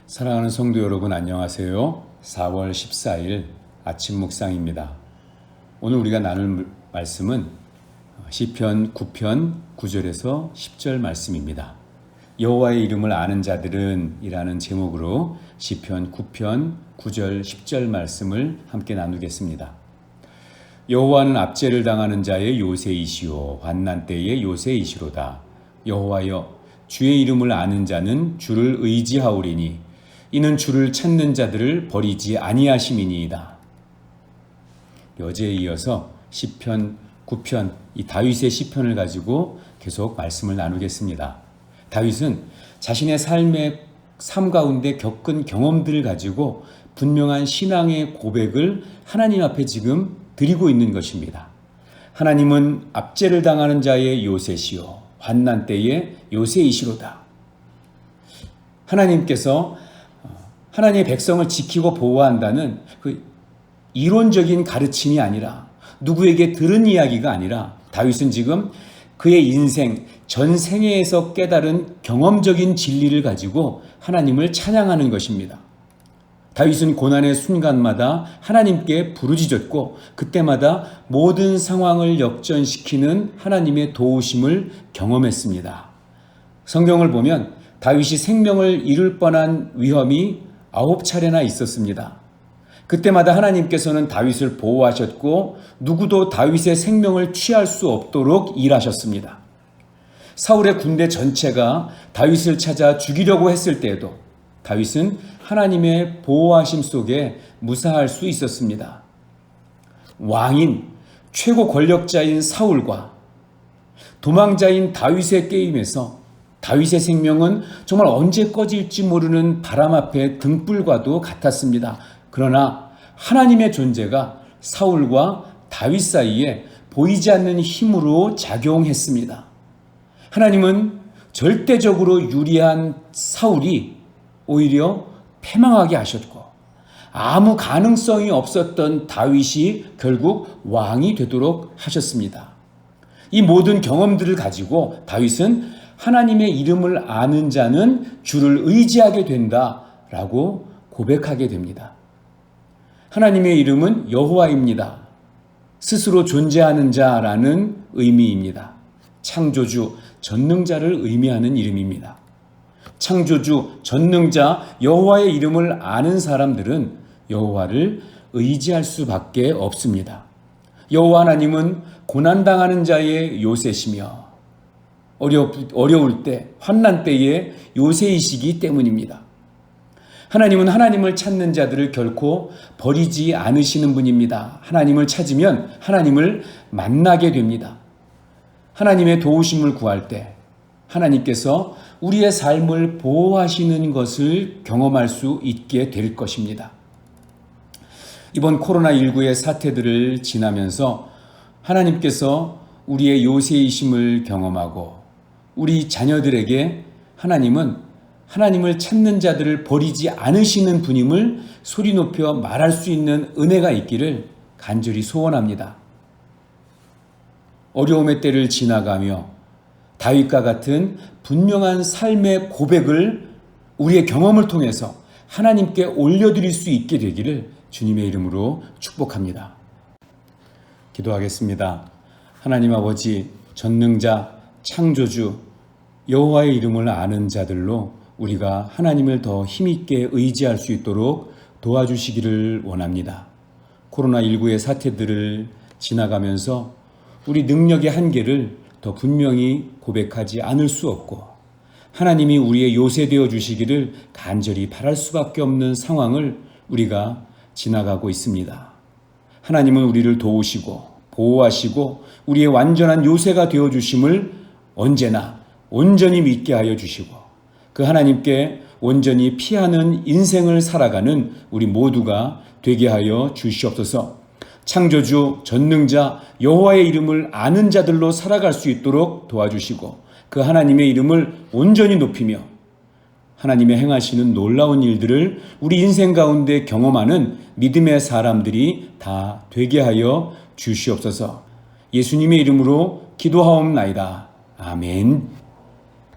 사랑하는 성도 여러분, 안녕하세요. 4월 14일 아침 묵상입니다. 오늘 우리가 나눌 말씀은 시편 9편 9절에서 10절 말씀입니다. 여호와의 이름을 아는 자들은 이라는 제목으로 시편 9편 9절 10절 말씀을 함께 나누겠습니다. 여호와는 압제를 당하는 자의 요새이시오 환난 때의 요새이시로다. 여호와여, 주의 이름을 아는 자는 주를 의지하오리니 이는 주를 찾는 자들을 버리지 아니하심이니이다. 어제에 이어서 시편 9편, 이 다윗의 시편을 가지고 계속 말씀을 나누겠습니다. 다윗은 자신의 삶 가운데 겪은 경험들을 가지고 분명한 신앙의 고백을 하나님 앞에 지금 드리고 있는 것입니다. 하나님은 압제를 당하는 자의 요새시요 환난 때의 요새이시로다. 하나님께서 하나님의 백성을 지키고 보호한다는 그 이론적인 가르침이 아니라, 누구에게 들은 이야기가 아니라, 다윗은 지금 그의 인생 전 생애에서 깨달은 경험적인 진리를 가지고 하나님을 찬양하는 것입니다. 다윗은 고난의 순간마다 하나님께 부르짖었고 그때마다 모든 상황을 역전시키는 하나님의 도우심을 경험했습니다. 성경을 보면 다윗이 생명을 잃을 뻔한 위험이 9차례나 있었습니다. 그때마다 하나님께서는 다윗을 보호하셨고 누구도 다윗의 생명을 취할 수 없도록 일하셨습니다. 사울의 군대 전체가 다윗을 찾아 죽이려고 했을 때에도 다윗은 하나님의 보호하심 속에 무사할 수 있었습니다. 왕인 최고 권력자인 사울과 도망자인 다윗의 게임에서 다윗의 생명은 정말 언제 꺼질지 모르는 바람 앞에 등불과도 같았습니다. 그러나 하나님의 존재가 사울과 다윗 사이에 보이지 않는 힘으로 작용했습니다. 하나님은 절대적으로 유리한 사울이 오히려 패망하게 하셨고, 아무 가능성이 없었던 다윗이 결국 왕이 되도록 하셨습니다. 이 모든 경험들을 가지고 다윗은 하나님의 이름을 아는 자는 주를 의지하게 된다라고 고백하게 됩니다. 하나님의 이름은 여호와입니다. 스스로 존재하는 자라는 의미입니다. 창조주, 전능자를 의미하는 이름입니다. 창조주, 전능자 여호와의 이름을 아는 사람들은 여호와를 의지할 수밖에 없습니다. 여호와 하나님은 고난당하는 자의 요새시며 어려울 때, 환난 때의 요새이시기 때문입니다. 하나님은 하나님을 찾는 자들을 결코 버리지 않으시는 분입니다. 하나님을 찾으면 하나님을 만나게 됩니다. 하나님의 도우심을 구할 때 하나님께서 우리의 삶을 보호하시는 것을 경험할 수 있게 될 것입니다. 이번 코로나19의 사태들을 지나면서 하나님께서 우리의 요새이심을 경험하고 우리 자녀들에게 하나님은 하나님을 찾는 자들을 버리지 않으시는 분임을 소리 높여 말할 수 있는 은혜가 있기를 간절히 소원합니다. 어려움의 때를 지나가며 다윗과 같은 분명한 삶의 고백을 우리의 경험을 통해서 하나님께 올려드릴 수 있게 되기를 주님의 이름으로 축복합니다. 기도하겠습니다. 하나님 아버지, 전능자, 창조주, 여호와의 이름을 아는 자들로 우리가 하나님을 더 힘있게 의지할 수 있도록 도와주시기를 원합니다. 코로나19의 사태들을 지나가면서 우리 능력의 한계를 더 분명히 고백하지 않을 수 없고 하나님이 우리의 요새 되어 주시기를 간절히 바랄 수밖에 없는 상황을 우리가 지나가고 있습니다. 하나님은 우리를 도우시고 보호하시고 우리의 완전한 요새가 되어 주심을 언제나 온전히 믿게 하여 주시고 그 하나님께 온전히 피하는 인생을 살아가는 우리 모두가 되게 하여 주시옵소서. 창조주, 전능자, 여호와의 이름을 아는 자들로 살아갈 수 있도록 도와주시고 그 하나님의 이름을 온전히 높이며 하나님의 행하시는 놀라운 일들을 우리 인생 가운데 경험하는 믿음의 사람들이 다 되게 하여 주시옵소서. 예수님의 이름으로 기도하옵나이다. 아멘.